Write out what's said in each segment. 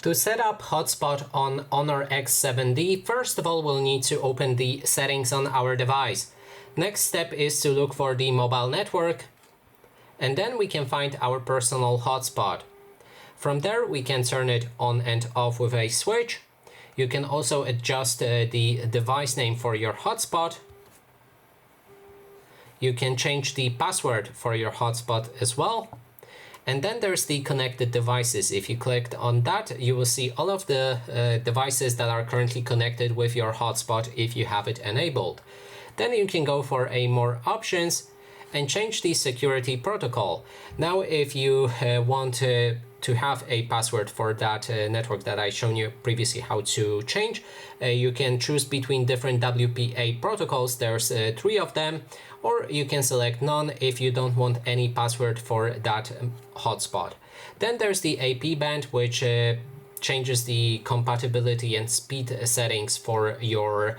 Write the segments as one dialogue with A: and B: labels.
A: To set up hotspot on Honor X7D, first of all we'll need to open the settings on our device. Next step is to look for the mobile network, and then we can find our personal hotspot. From there we can turn it on and off with a switch. You can also adjust the device name for your hotspot. You can change the password for your hotspot as well. And then there's the connected devices. If you clicked on that, you will see all of the devices that are currently connected with your hotspot if you have it enabled. Then you can go for more options and change the security protocol. Now, if you want to have a password for that network that I shown you previously how to change, you can choose between different WPA protocols. There's 3 of them, or you can select none if you don't want any password for that hotspot. Then there's the AP band, which changes the compatibility and speed settings for your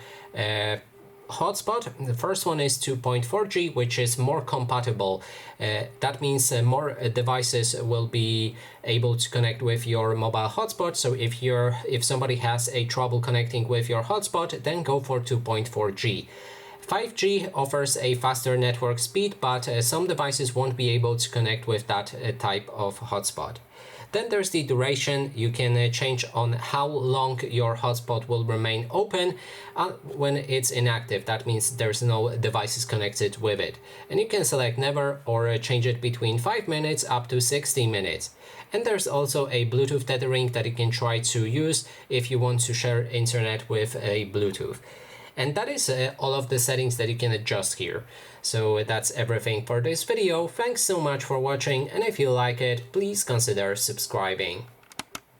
A: hotspot. The first one is 2.4G, which is more compatible. That means more devices will be able to connect with your mobile hotspot. So if somebody has a trouble connecting with your hotspot, then go for 2.4G. 5G offers a faster network speed, but some devices won't be able to connect with that type of hotspot. Then there's the duration. You can change on how long your hotspot will remain open when it's inactive. That means there's no devices connected with it. And you can select never or change it between 5 minutes up to 60 minutes. And there's also a Bluetooth tethering that you can try to use if you want to share internet with a Bluetooth. And that is all of the settings that you can adjust here. So that's everything for this video. Thanks so much for watching, and if you like it, please consider subscribing.